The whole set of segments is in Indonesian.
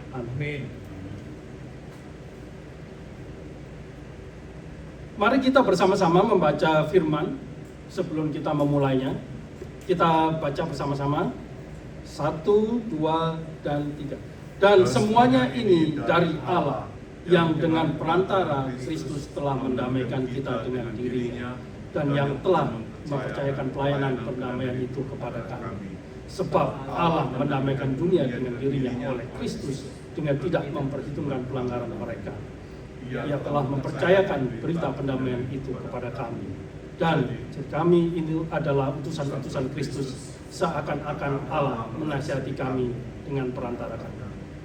Amin. Mari kita bersama-sama membaca firman sebelum kita memulainya. Kita baca bersama-sama. 1, 2, dan 3. Dan semuanya ini dari Allah, yang dengan perantara Kristus telah mendamaikan kita dengan dirinya, dan yang telah mempercayakan pelayanan perdamaian itu kepada kami. Sebab Allah mendamaikan dunia dengan dirinya oleh Kristus, dengan tidak memperhitungkan pelanggaran mereka. Ia telah mempercayakan berita pendamaian itu kepada kami. Dan kami ini adalah utusan-utusan Kristus, seakan-akan Allah menasihati kami dengan perantara kami.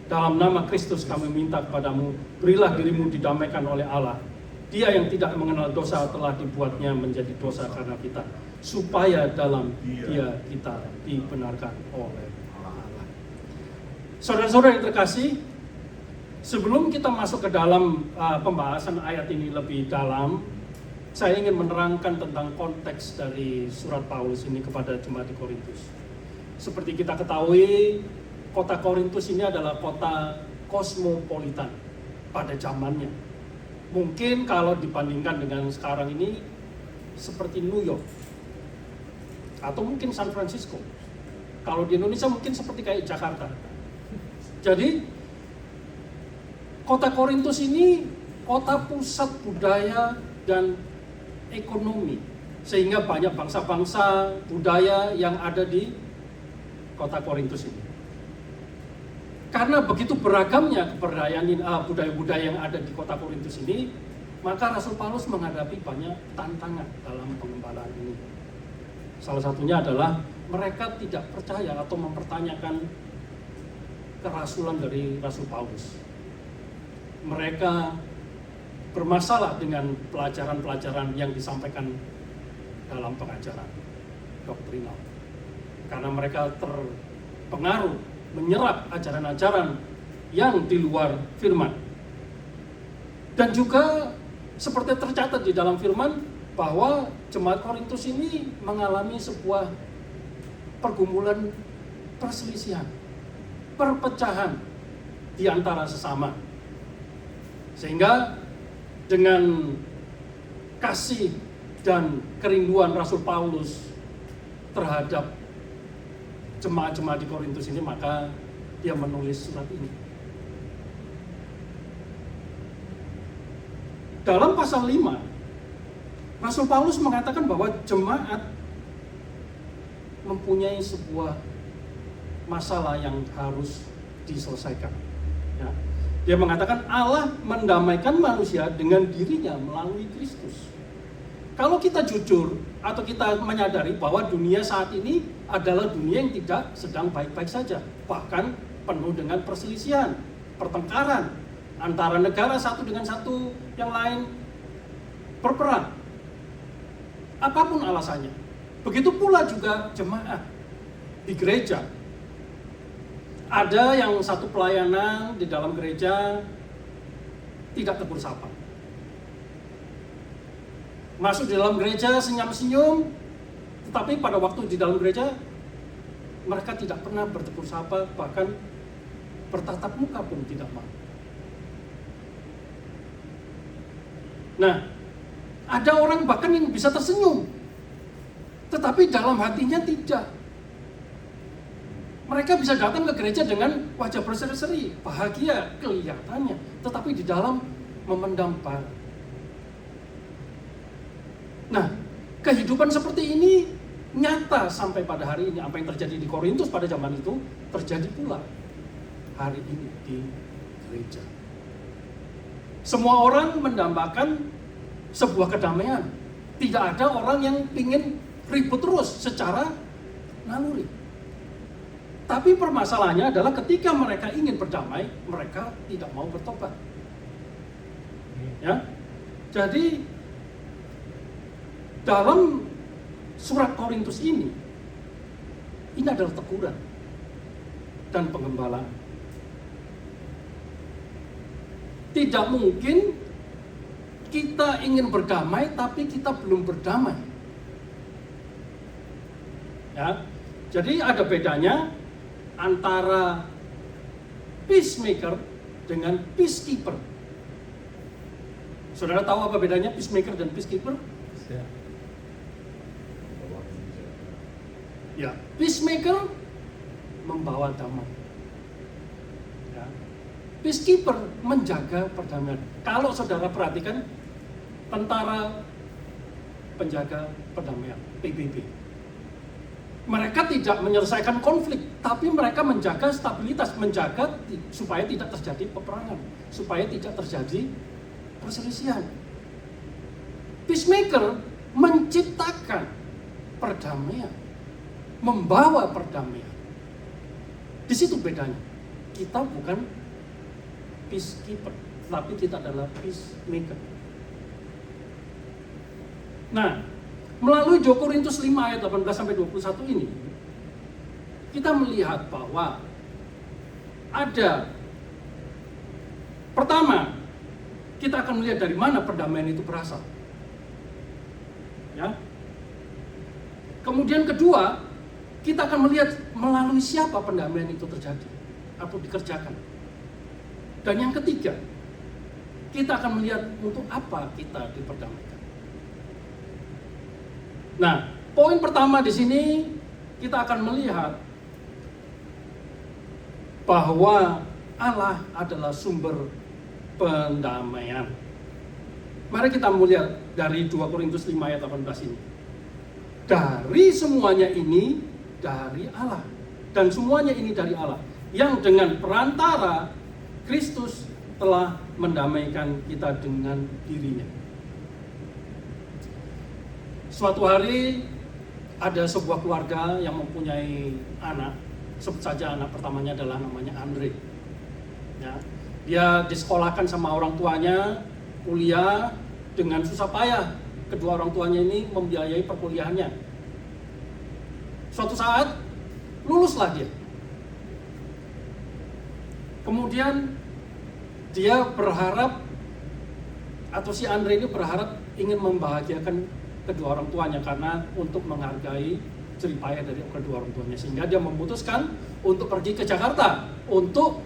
Dalam nama Kristus kami minta kepadamu, berilah dirimu didamaikan oleh Allah. Dia yang tidak mengenal dosa telah dibuatnya menjadi dosa karena kita, supaya dalam Dia kita dibenarkan oleh Allah. Saudara-saudara yang terkasih, sebelum kita masuk ke dalam pembahasan ayat ini lebih dalam, saya ingin menerangkan tentang konteks dari surat Paulus ini kepada jemaat di Korintus. Seperti kita ketahui, kota Korintus ini adalah kota kosmopolitan pada zamannya. Mungkin kalau dibandingkan dengan sekarang ini seperti New York atau mungkin San Francisco. Kalau di Indonesia mungkin seperti kayak Jakarta. Jadi kota Korintus ini kota pusat budaya dan ekonomi, sehingga banyak bangsa-bangsa budaya yang ada di kota Korintus ini. Karena begitu beragamnya kebudayaan budaya-budaya yang ada di kota Korintus ini, maka Rasul Paulus menghadapi banyak tantangan dalam pengembalaan ini. Salah satunya adalah mereka tidak percaya atau mempertanyakan kerasulan dari Rasul Paulus. Mereka bermasalah dengan pelajaran-pelajaran yang disampaikan dalam pengajaran doktrinal. Karena mereka terpengaruh, menyerap ajaran-ajaran yang di luar firman. Dan juga seperti tercatat di dalam firman bahwa jemaat Korintus ini mengalami sebuah pergumulan perselisihan, perpecahan di antara sesama. Sehingga dengan kasih dan kerinduan Rasul Paulus terhadap jemaat-jemaat di Korintus ini, maka dia menulis surat ini. Dalam pasal 5, Rasul Paulus mengatakan bahwa jemaat mempunyai sebuah masalah yang harus diselesaikan. Ya. Dia mengatakan Allah mendamaikan manusia dengan dirinya melalui Kristus. Kalau kita jujur atau kita menyadari bahwa dunia saat ini adalah dunia yang tidak sedang baik-baik saja, bahkan penuh dengan perselisihan, pertengkaran antara negara satu dengan satu yang lain, berperang. Apapun alasannya. Begitu pula juga jemaat di gereja. Ada yang satu pelayanan di dalam gereja tidak tegur sapa. Masuk di dalam gereja senyum-senyum, tetapi pada waktu di dalam gereja mereka tidak pernah bertegur sapa, bahkan bertatap muka pun tidak mau. Nah, ada orang bahkan yang bisa tersenyum, tetapi dalam hatinya tidak. Mereka bisa datang ke gereja dengan wajah berseri-seri, bahagia kelihatannya, tetapi di dalam memendam bara. Nah, kehidupan seperti ini nyata sampai pada hari ini. Apa yang terjadi di Korintus pada zaman itu terjadi pula hari ini di gereja. Semua orang mendambakan sebuah kedamaian. Tidak ada orang yang ingin ribut terus secara naluri. Tapi permasalahannya adalah ketika mereka ingin berdamai, mereka tidak mau bertobat. Ya, jadi dalam surat Korintus ini adalah teguran dan penggembalaan. Tidak mungkin kita ingin berdamai, tapi kita belum berdamai. Ya, jadi ada bedanya antara peacemaker dengan peacekeeper. Saudara tahu apa bedanya peacemaker dan peacekeeper? Ya, peacemaker membawa damai. Ya. Peacekeeper menjaga perdamaian. Kalau saudara perhatikan tentara penjaga perdamaian, PBB. Mereka tidak menyelesaikan konflik, tapi mereka menjaga stabilitas, menjaga supaya tidak terjadi peperangan, supaya tidak terjadi perselisihan. Peacemaker menciptakan perdamaian, membawa perdamaian. Di situ bedanya. Kita bukan peacekeeper, tapi kita adalah peacemaker. Nah, melalui 2 Korintus 5 ayat 18-21 ini, kita melihat bahwa ada, pertama, kita akan melihat dari mana perdamaian itu berasal. Ya. Kemudian kedua, kita akan melihat melalui siapa perdamaian itu terjadi atau dikerjakan. Dan yang ketiga, kita akan melihat untuk apa kita diperdamaikan. Nah, poin pertama di sini kita akan melihat bahwa Allah adalah sumber pendamaian. Mari kita melihat dari 2 Korintus 5 ayat 18 ini. Dari semuanya ini dari Allah, dan semuanya ini dari Allah, yang dengan perantara Kristus telah mendamaikan kita dengan dirinya. Suatu hari ada sebuah keluarga yang mempunyai anak, sebut saja anak pertamanya adalah namanya Andre. Ya, dia disekolahkan sama orang tuanya, kuliah dengan susah payah. Kedua orang tuanya ini membiayai perkuliahannya. Suatu saat luluslah dia. Kemudian dia berharap, atau si Andre ini berharap ingin membahagiakan kedua orang tuanya karena untuk menghargai jerih payah dari kedua orang tuanya, sehingga dia memutuskan untuk pergi ke Jakarta untuk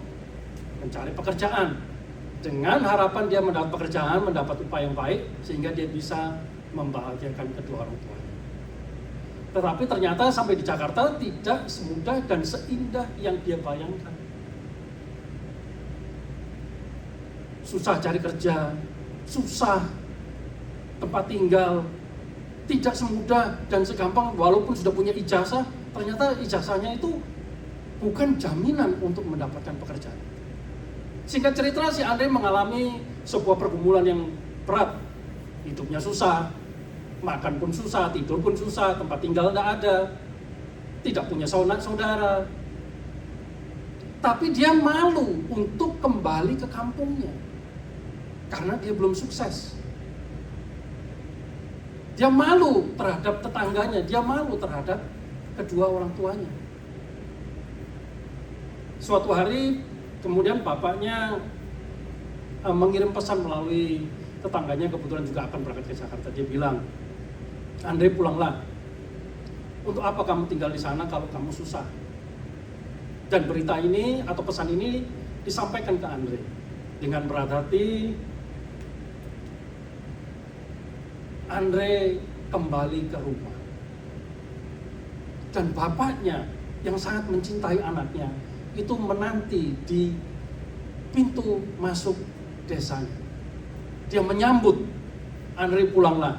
mencari pekerjaan dengan harapan dia mendapat pekerjaan, mendapat upah yang baik sehingga dia bisa membahagiakan kedua orang tuanya. Tetapi ternyata sampai di Jakarta tidak semudah dan seindah yang dia bayangkan. Susah cari kerja, susah tempat tinggal, tidak semudah dan segampang. Walaupun sudah punya ijazah, ternyata ijazahnya itu bukan jaminan untuk mendapatkan pekerjaan. Singkat cerita, si Andre mengalami sebuah pergumulan yang berat. Hidupnya susah, makan pun susah, tidur pun susah, tempat tinggal tidak ada, tidak punya saudara. Tapi dia malu untuk kembali ke kampungnya karena dia belum sukses. Dia malu terhadap tetangganya, dia malu terhadap kedua orang tuanya. Suatu hari kemudian bapaknya mengirim pesan melalui tetangganya, kebetulan juga akan berangkat ke Jakarta. Dia bilang, Andre pulanglah. Untuk apa kamu tinggal di sana kalau kamu susah? Dan berita ini atau pesan ini disampaikan ke Andre dengan berat hati. Andre kembali ke rumah. Dan bapaknya yang sangat mencintai anaknya itu menanti di pintu masuk desanya. Dia menyambut, Andre pulanglah.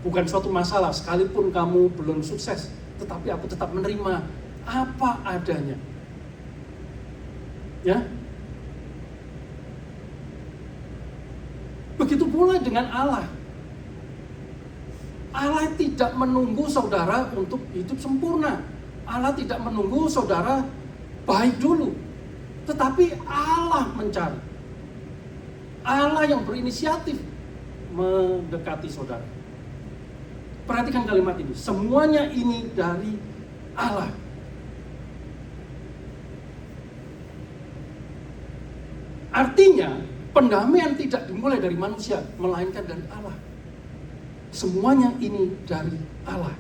Bukan suatu masalah, sekalipun kamu belum sukses, tetapi aku tetap menerima apa adanya. Ya. Begitu pula dengan Allah. Allah tidak menunggu saudara untuk hidup sempurna. Allah tidak menunggu saudara baik dulu. Tetapi Allah mencari. Allah yang berinisiatif mendekati saudara. Perhatikan kalimat ini. Semuanya ini dari Allah. Artinya, pendamaian tidak dimulai dari manusia, melainkan dari Allah. Semuanya ini dari Allah.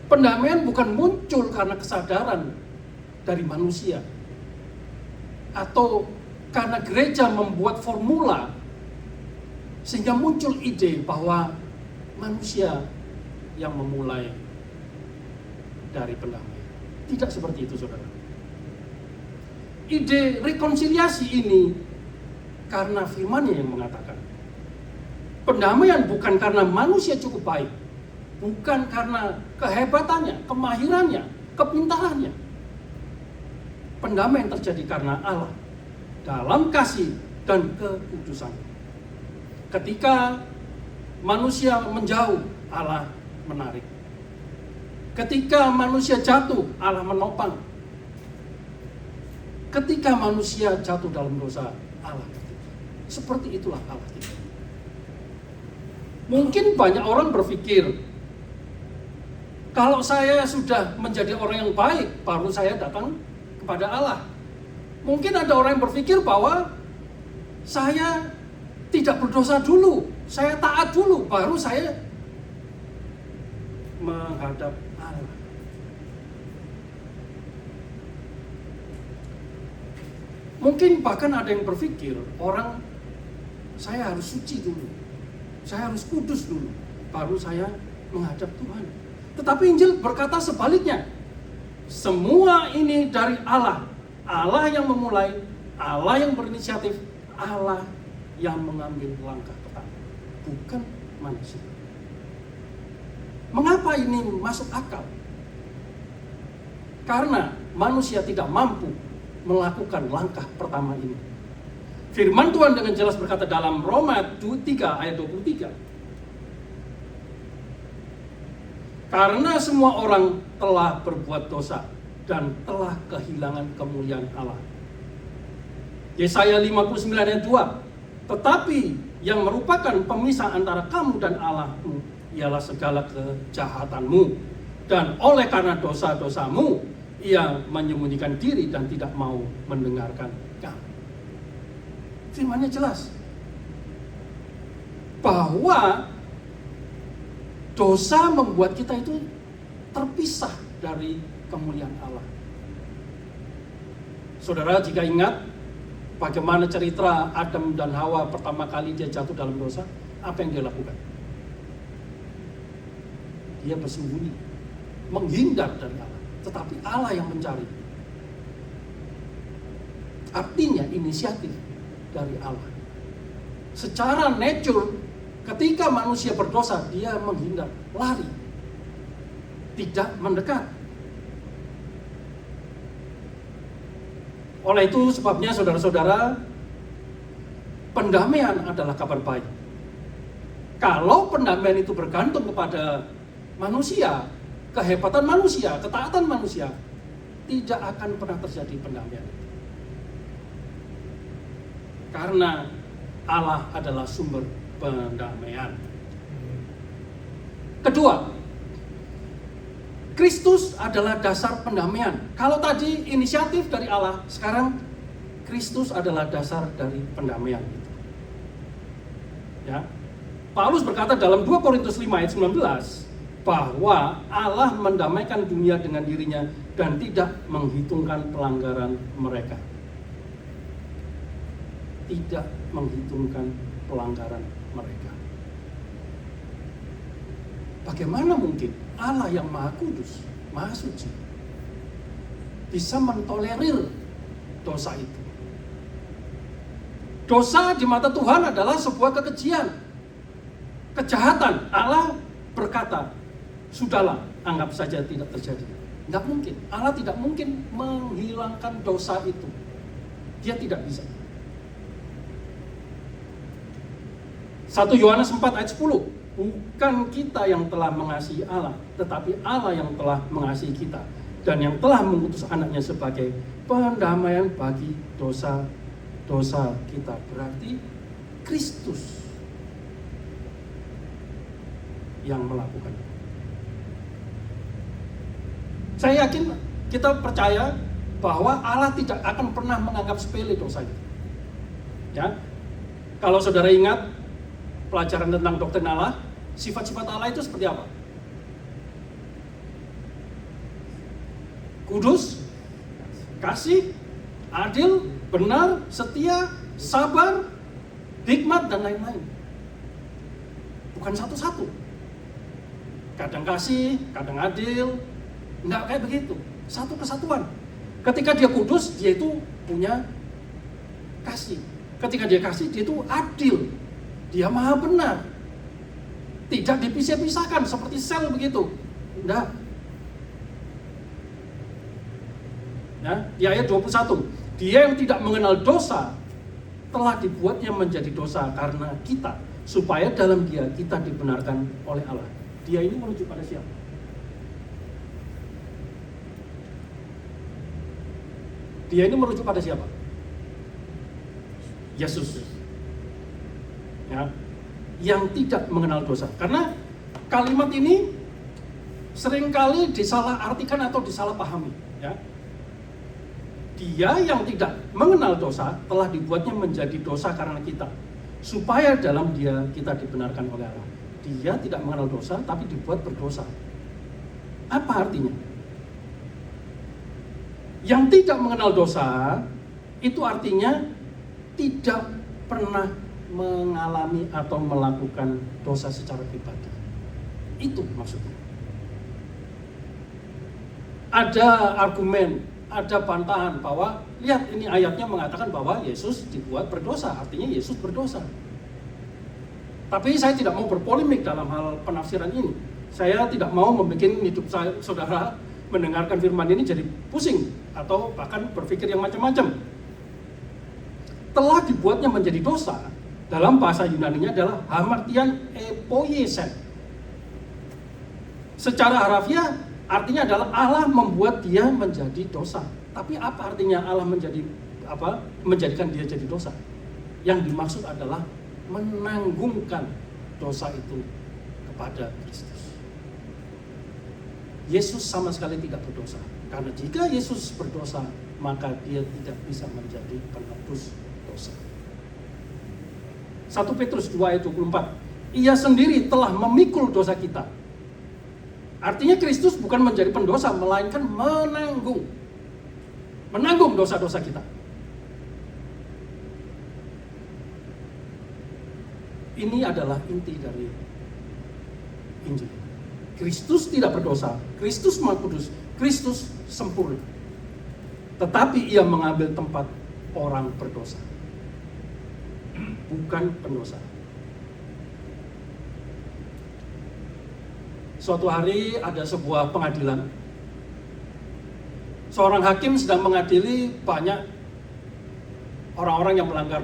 Pendamaian bukan muncul karena kesadaran dari manusia. Atau karena gereja membuat formula sehingga muncul ide bahwa manusia yang memulai dari pendamaian. Tidak seperti itu, saudara. Ide rekonsiliasi ini karena firman-Nya yang mengatakan pendamaian bukan karena manusia cukup baik, bukan karena kehebatannya, kemahirannya, kepintarannya. Pendamaian terjadi karena Allah dalam kasih dan kekudusan. Ketika manusia menjauh, Allah menarik. Ketika manusia jatuh, Allah menopang. Ketika manusia jatuh dalam dosa, Allah bertitik. Seperti itulah Allah kita. Mungkin banyak orang berpikir, kalau saya sudah menjadi orang yang baik, baru saya datang kepada Allah. Mungkin ada orang yang berpikir bahwa saya tidak berdosa dulu, saya taat dulu, baru saya menghadap Allah. Mungkin bahkan ada yang berpikir, orang saya harus suci dulu, saya harus kudus dulu, baru saya menghadap Tuhan. Tetapi Injil berkata sebaliknya. Semua ini dari Allah. Allah yang memulai, Allah yang berinisiatif, Allah yang mengambil langkah pertama, bukan manusia. Mengapa ini masuk akal? Karena manusia tidak mampu melakukan langkah pertama ini. Firman Tuhan dengan jelas berkata dalam Roma 3 ayat 23. Karena semua orang telah berbuat dosa dan telah kehilangan kemuliaan Allah. Yesaya 59 ayat 2. Tetapi yang merupakan pemisah antara kamu dan Allahmu ialah segala kejahatanmu, dan oleh karena dosa-dosamu ia menyembunyikan diri dan tidak mau mendengarkan kamu. Firman-Nya jelas bahwa dosa membuat kita itu terpisah dari kemuliaan Allah. Saudara, jika ingat bagaimana cerita Adam dan Hawa pertama kali dia jatuh dalam dosa, apa yang dia lakukan? Dia bersembunyi, menghindar dari Allah. Tetapi Allah yang mencari. Artinya inisiatif dari Allah. Secara nature, ketika manusia berdosa, dia menghindar, lari, tidak mendekat. Oleh itu sebabnya saudara-saudara, pendamaian adalah kabar baik. Kalau pendamaian itu bergantung kepada manusia, kehebatan manusia, ketaatan manusia, tidak akan pernah terjadi pendamaian. Karena Allah adalah sumber pendamaian. Kedua, Kristus adalah dasar pendamaian. Kalau tadi inisiatif dari Allah, sekarang Kristus adalah dasar dari pendamaian. Ya. Paulus berkata dalam 2 Korintus 5 ayat 19 bahwa Allah mendamaikan dunia dengan dirinya dan tidak menghitungkan pelanggaran mereka. Tidak menghitungkan pelanggaran mereka. Bagaimana mungkin Allah yang Maha Kudus, Maha Suci, bisa mentolerir dosa itu? Dosa di mata Tuhan adalah sebuah kekejian, kejahatan. Allah berkata, sudahlah, anggap saja tidak terjadi. Tidak mungkin. Allah tidak mungkin menghilangkan dosa itu. Dia tidak bisa. 1 Yohanes 4 ayat 10. Bukan kita yang telah mengasihi Allah, tetapi Allah yang telah mengasihi kita dan yang telah mengutus anaknya sebagai pendamaian bagi dosa-dosa kita. Berarti Kristus yang melakukan. Saya yakin, kita percaya bahwa Allah tidak akan pernah menganggap sepele dosa itu. Ya, kalau saudara ingat pelajaran tentang doktrin Allah, sifat-sifat Allah itu seperti apa? kasih, adil, benar, setia, sabar, hikmat, dan lain-lain. Bukan satu-satu. Kadang kasih, kadang adil, enggak kayak begitu. Satu kesatuan. Ketika dia kudus, dia itu punya kasih. Ketika dia kasih, dia itu adil. Dia maha benar. Tidak dipisah-pisahkan seperti sel begitu. Enggak. Ya, di ayat 21. Dia yang tidak mengenal dosa telah dibuatnya menjadi dosa karena kita, supaya dalam dia kita dibenarkan oleh Allah. Dia ini merujuk pada siapa? Dia ini merujuk pada siapa? Yesus. Ya, yang tidak mengenal dosa. Karena kalimat ini seringkali disalahartikan atau disalahpahami. Ya. Dia yang tidak mengenal dosa telah dibuatnya menjadi dosa karena kita, supaya dalam dia kita dibenarkan oleh Allah. Dia tidak mengenal dosa tapi dibuat berdosa. Apa artinya? Yang tidak mengenal dosa itu artinya tidak pernah mengalami atau melakukan dosa secara pribadi. Itu maksudnya. Ada argumen, ada bantahan bahwa lihat ini ayatnya mengatakan bahwa Yesus dibuat berdosa, artinya Yesus berdosa. Tapi saya tidak mau berpolemik dalam hal penafsiran ini. Saya tidak mau membuat hidup saudara mendengarkan firman ini jadi pusing atau bahkan berpikir yang macam-macam. Telah dibuatnya menjadi dosa dalam bahasa Yunani-nya adalah hamartian epoiesen. Secara harafiah artinya adalah Allah membuat dia menjadi dosa. Tapi apa artinya Allah menjadikan dia jadi dosa? Yang dimaksud adalah menanggungkan dosa itu kepada Kristus. Yesus sama sekali tidak berdosa. Karena jika Yesus berdosa, maka dia tidak bisa menjadi penebus dosa. 1 Petrus 2 ayat 24. Ia sendiri telah memikul dosa kita. Artinya Kristus bukan menjadi pendosa, melainkan menanggung dosa-dosa kita. Ini adalah inti dari Injil. Kristus tidak berdosa, Kristus Maha Kudus, Kristus sempurna. Tetapi ia mengambil tempat orang berdosa, bukan pendosa. Suatu hari ada sebuah pengadilan. Seorang hakim sedang mengadili banyak orang-orang yang melanggar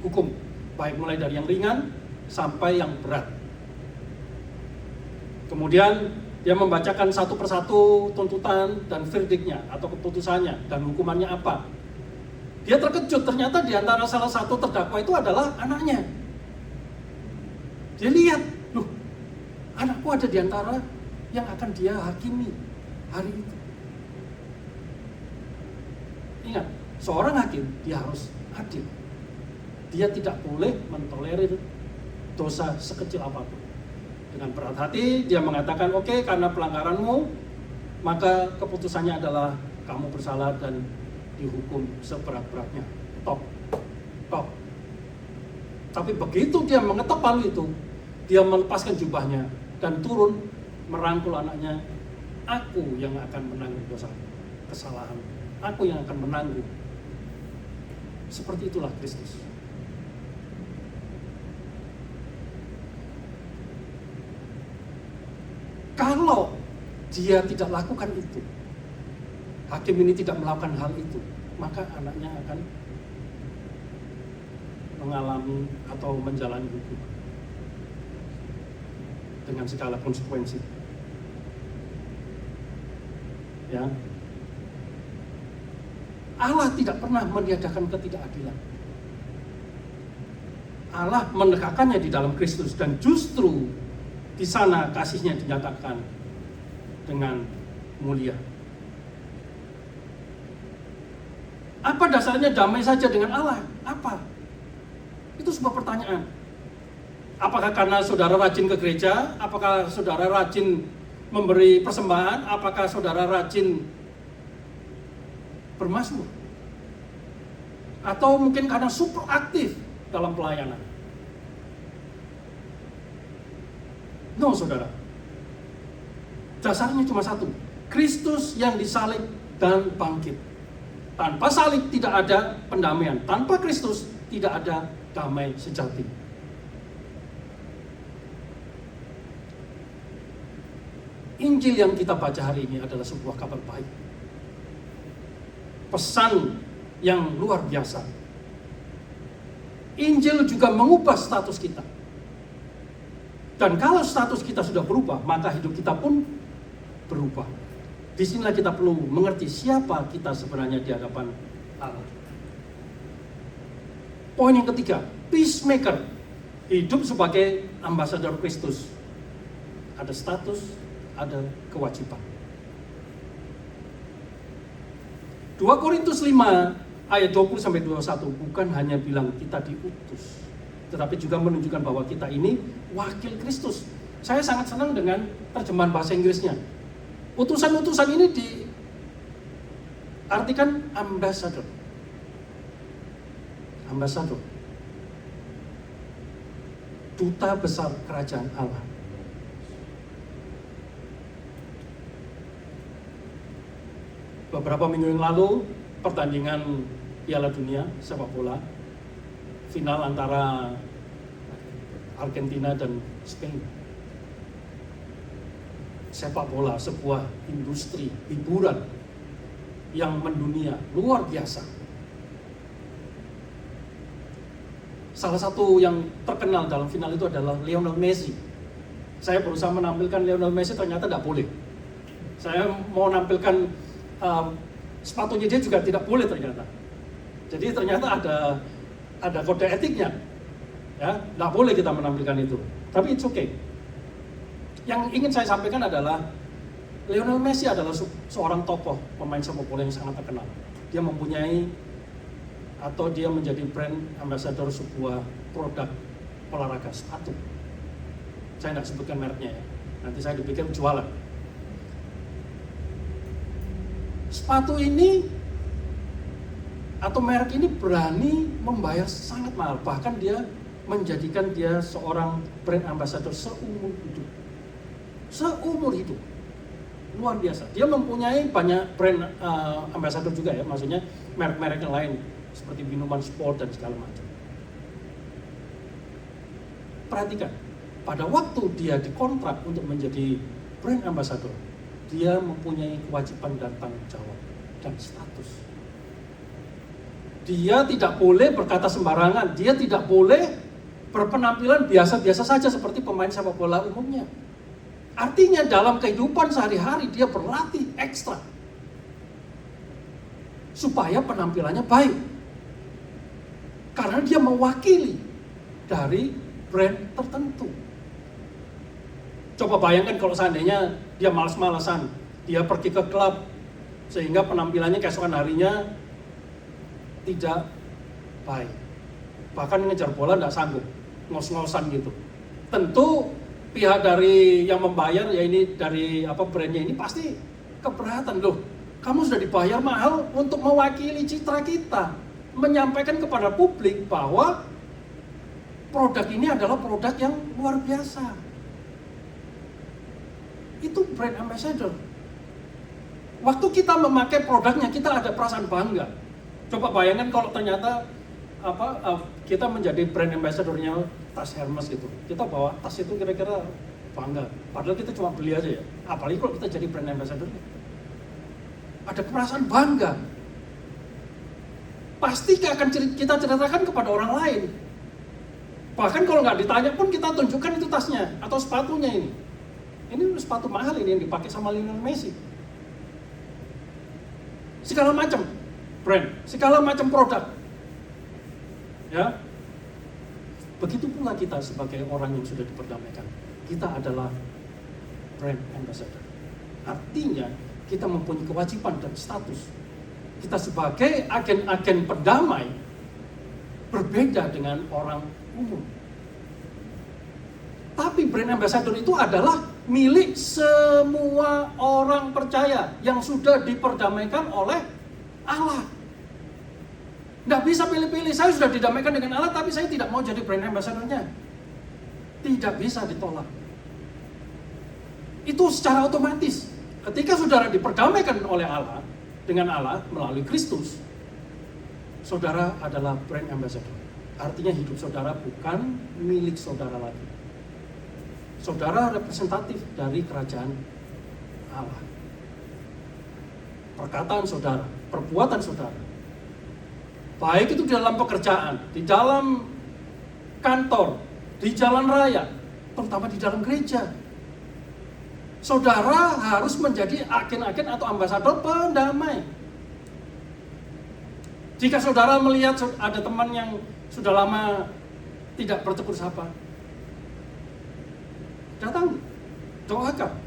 hukum, baik mulai dari yang ringan sampai yang berat. Kemudian dia membacakan satu persatu tuntutan dan verdiknya atau keputusannya dan hukumannya apa. Dia terkejut, ternyata di antara salah satu terdakwa itu adalah anaknya. Dia lihat, loh, anakku ada di antara yang akan dia hakimi hari itu. Ingat, seorang hakim dia harus adil. Dia tidak boleh mentolerir dosa sekecil apapun. Dengan berat hati dia mengatakan, oke, karena pelanggaranmu maka keputusannya adalah kamu bersalah dan dihukum seberat-beratnya. Top. Tapi begitu dia mengetok palu itu, dia melepaskan jubahnya dan turun merangkul anaknya. Aku yang akan menanggung dosa kesalahan. Aku yang akan menanggung. Seperti itulah Kristus. Kalau dia tidak lakukan itu, hakim ini tidak melakukan hal itu, maka anaknya akan mengalami atau menjalani hukuman dengan segala konsekuensi. Ya, Allah tidak pernah meniadakan ketidakadilan. Allah menegakkannya di dalam Kristus dan justru di sana kasihnya dinyatakan dengan mulia. Apa dasarnya damai saja dengan Allah? Apa? Itu sebuah pertanyaan. Apakah karena saudara rajin ke gereja? Apakah saudara rajin memberi persembahan? Apakah saudara rajin bermazmur. Atau mungkin karena super aktif dalam pelayanan. No, saudara. Dasarnya cuma satu. Kristus yang disalib dan bangkit. Tanpa salib tidak ada pendamaian. Tanpa Kristus tidak ada damai sejati. Injil yang kita baca hari ini adalah sebuah kabar baik. Pesan yang luar biasa. Injil juga mengubah status kita. Dan kalau status kita sudah berubah, maka hidup kita pun berubah. Disinilah kita perlu mengerti siapa kita sebenarnya di hadapan Allah. Poin yang ketiga, peacemaker. Hidup sebagai ambasador Kristus. Ada status, ada kewajiban. 2 Korintus 5 ayat 20-21 bukan hanya bilang kita diutus, tetapi juga menunjukkan bahwa kita ini wakil Kristus. Saya sangat senang dengan terjemahan bahasa Inggrisnya. Utusan-utusan ini diartikan ambassador. Ambassador. Duta besar kerajaan Allah. Beberapa minggu yang lalu, pertandingan Piala Dunia sepak bola, final antara Argentina dan Spain. Sepak bola sebuah industri hiburan yang mendunia, luar biasa. Salah satu yang terkenal dalam final itu adalah Lionel Messi. Saya berusaha menampilkan Lionel Messi, ternyata tidak boleh. Saya mau menampilkan sepatunya dia juga tidak boleh ternyata. Jadi ternyata ada kode etiknya, ya, tidak boleh kita menampilkan itu. Tapi it's okay. Yang ingin saya sampaikan adalah Lionel Messi adalah seorang tokoh pemain sepak bola yang sangat terkenal. Dia mempunyai atau dia menjadi brand ambassador sebuah produk olahraga sepatu. Saya tidak sebutkan mereknya ya. Nanti saya dipikir jualan. Sepatu ini atau merek ini berani membayar sangat mahal. Bahkan dia menjadikan dia seorang brand ambassador seumur hidup. Seumur hidup. Luar biasa. Dia mempunyai banyak brand ambassador juga ya. Maksudnya merek-merek yang lain. Seperti minuman sport dan segala macam. Perhatikan. Pada waktu dia dikontrak untuk menjadi brand ambassador, dia mempunyai kewajiban dan tanggung jawab dan status. Dia tidak boleh berkata sembarangan. Dia tidak boleh berpenampilan biasa-biasa saja seperti pemain sepak bola umumnya. Artinya dalam kehidupan sehari-hari dia berlatih ekstra supaya penampilannya baik. Karena dia mewakili dari brand tertentu. Coba bayangkan kalau seandainya dia malas-malasan, dia pergi ke klub sehingga penampilannya keesokan harinya tidak baik. Bahkan ngejar bola tidak sanggup, ngos-ngosan gitu. Tentu pihak dari yang membayar, ya ini dari brandnya ini pasti keberatan. Loh, kamu sudah dibayar mahal untuk mewakili citra kita, menyampaikan kepada publik bahwa produk ini adalah produk yang luar biasa. Itu brand ambassador. Waktu kita memakai produknya, kita ada perasaan bangga. Coba bayangkan kalau ternyata kita menjadi brand ambassador-nya tas Hermes gitu. Kita bawa tas itu kira-kira bangga. Padahal kita cuma beli aja ya. Apalagi kalau kita jadi brand ambassador. Ada perasaan bangga. Pasti akan kita ceritakan kepada orang lain. Bahkan kalau nggak ditanya pun kita tunjukkan itu tasnya atau sepatunya ini. Ini sepatu mahal ini yang dipakai sama Lionel Messi. Segala macam brand, segala macam produk. Ya. Begitu pula kita sebagai orang yang sudah diperdamaikan. Kita adalah brand ambassador. Artinya kita mempunyai kewajiban dan status. Kita sebagai agen-agen pendamai berbeda dengan orang umum. Tapi brand ambassador itu adalah milik semua orang percaya yang sudah diperdamaikan oleh Allah. Nggak bisa pilih-pilih, saya sudah didamaikan dengan Allah, tapi saya tidak mau jadi brand ambassador-nya. Tidak bisa ditolak. Itu secara otomatis. Ketika saudara diperdamaikan oleh Allah, dengan Allah melalui Kristus, saudara adalah brand ambassador. Artinya hidup saudara bukan milik saudara lagi. Saudara representatif dari kerajaan Allah. Perkataan saudara, perbuatan saudara, baik itu di dalam pekerjaan, di dalam kantor, di jalan raya, terutama di dalam gereja, saudara harus menjadi agen-agen atau ambasador pendamai. Jika saudara melihat ada teman yang sudah lama tidak bertegur sapa, datang, doakan.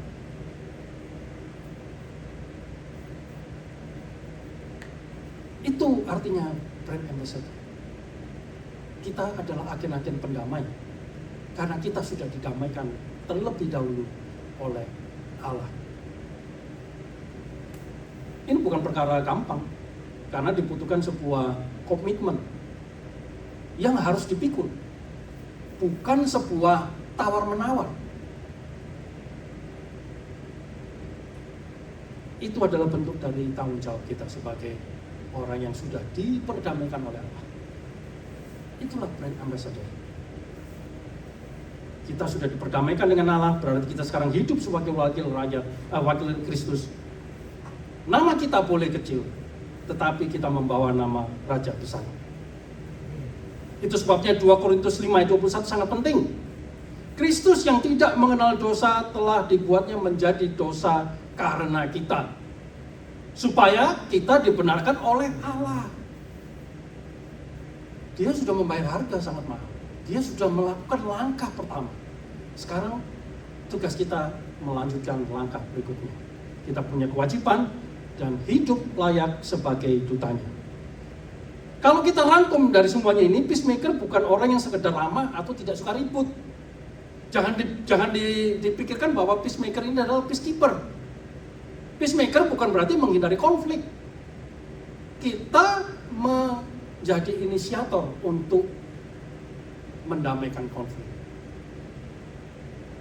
Itu artinya brand ambassador. Kita adalah agen-agen pendamai karena kita sudah didamaikan terlebih dahulu oleh Allah. Ini bukan perkara gampang karena dibutuhkan sebuah komitmen yang harus dipikul, bukan sebuah tawar-menawar. Itu adalah bentuk dari tanggung jawab kita sebagai orang yang sudah diperdamaikan oleh Allah. Itulah brand ambassador. Kita sudah diperdamaikan dengan Allah, berarti kita sekarang hidup sebagai wakil Kristus. Nama kita boleh kecil, tetapi kita membawa nama Raja besar. Itu sebabnya 2 Korintus 5 ayat 21 sangat penting. Kristus yang tidak mengenal dosa telah dibuatnya menjadi dosa karena kita, supaya kita dibenarkan oleh Allah. Dia sudah membayar harga sangat mahal. Dia sudah melakukan langkah pertama. Sekarang tugas kita melanjutkan langkah berikutnya. Kita punya kewajiban dan hidup layak sebagai dutanya. Kalau kita rangkum dari semuanya ini, peacemaker bukan orang yang sekedar lama atau tidak suka ribut. Jangan dipikirkan bahwa peacemaker ini adalah peacekeeper. Peacemaker bukan berarti menghindari konflik. Kita menjadi inisiator untuk mendamaikan konflik.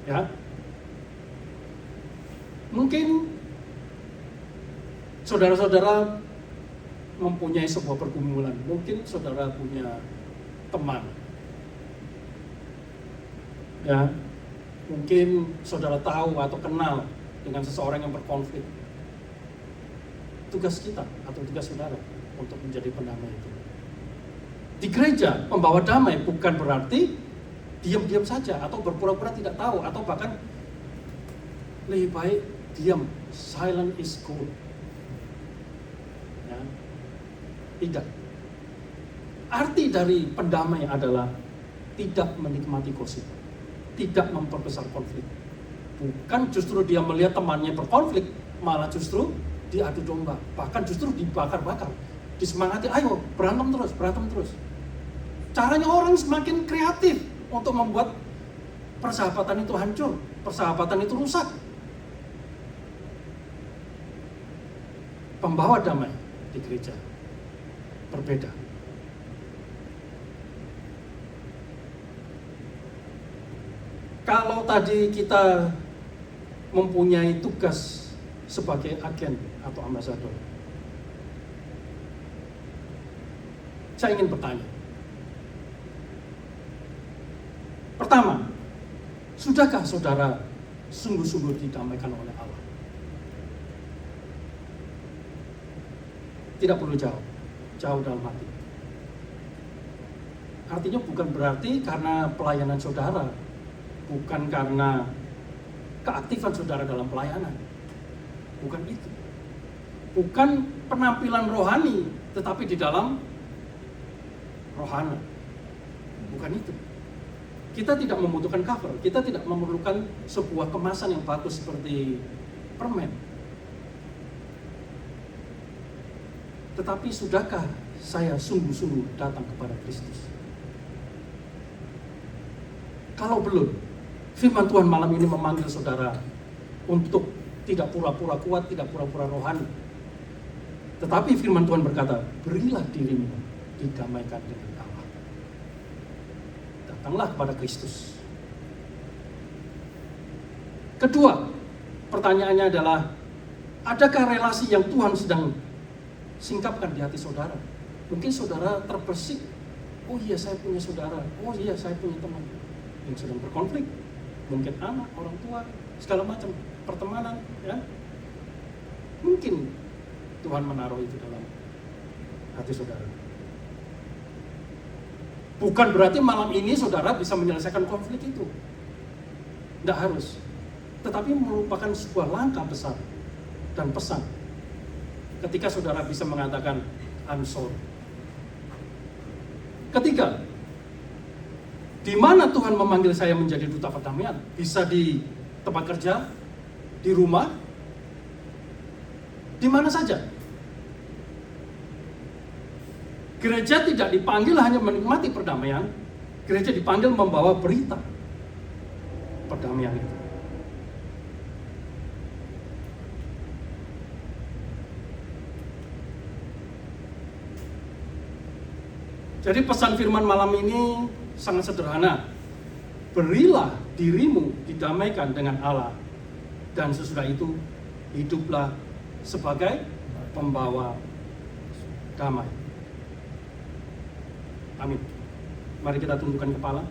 Ya. Mungkin saudara-saudara mempunyai sebuah pergumulan. Mungkin saudara punya teman. Ya. Mungkin saudara tahu atau kenal dengan seseorang yang berkonflik. Tugas kita atau tugas saudara untuk menjadi pendamai itu. Di gereja, membawa damai bukan berarti diam-diam saja atau berpura-pura tidak tahu atau bahkan lebih baik diam, silent is good. Ya. Tidak. Arti dari pendamai adalah tidak menikmati gosip, tidak memperbesar konflik. Bukan justru dia melihat temannya berkonflik, malah justru diadu domba, bahkan justru dibakar-bakar, disemangati, ayo berantem terus. Caranya orang semakin kreatif untuk membuat persahabatan itu hancur, persahabatan itu rusak. Pembawa damai di gereja berbeda. Kalau tadi kita mempunyai tugas sebagai agen atau ambasador, saya ingin bertanya. Pertama, sudahkah saudara sungguh-sungguh didamaikan oleh Allah? Tidak perlu jauh dalam hati. Artinya bukan berarti karena pelayanan saudara, bukan karena keaktifan saudara dalam pelayanan. Bukan itu. Bukan penampilan rohani, tetapi di dalam rohana. Bukan itu. Kita tidak membutuhkan cover, kita tidak memerlukan sebuah kemasan yang bagus seperti permen. Tetapi sudahkah saya sungguh-sungguh datang kepada Kristus? Kalau belum, firman Tuhan malam ini memanggil saudara untuk tidak pura-pura kuat, tidak pura-pura rohani. Tetapi firman Tuhan berkata, berilah dirimu didamaikan dengan Allah. Datanglah kepada Kristus. Kedua, pertanyaannya adalah, adakah relasi yang Tuhan sedang singkapkan di hati saudara? Mungkin saudara terbersih, oh iya saya punya saudara, oh iya saya punya teman yang sedang berkonflik. Mungkin anak, orang tua, segala macam, pertemanan, ya. Mungkin Tuhan menaruh itu dalam hati saudara. Bukan berarti malam ini saudara bisa menyelesaikan konflik itu. Tidak harus. Tetapi merupakan sebuah langkah besar dan pesan ketika saudara bisa mengatakan I'm sorry. Ketiga, di mana Tuhan memanggil saya menjadi duta perdamaian? Bisa di tempat kerja, di rumah, di mana saja. Gereja tidak dipanggil hanya menikmati perdamaian, gereja dipanggil membawa berita perdamaian itu. Jadi pesan firman malam ini sangat sederhana. Berilah dirimu didamaikan dengan Allah, dan sesudah itu hiduplah sebagai pembawa damai. Amin. Mari kita tundukkan kepala.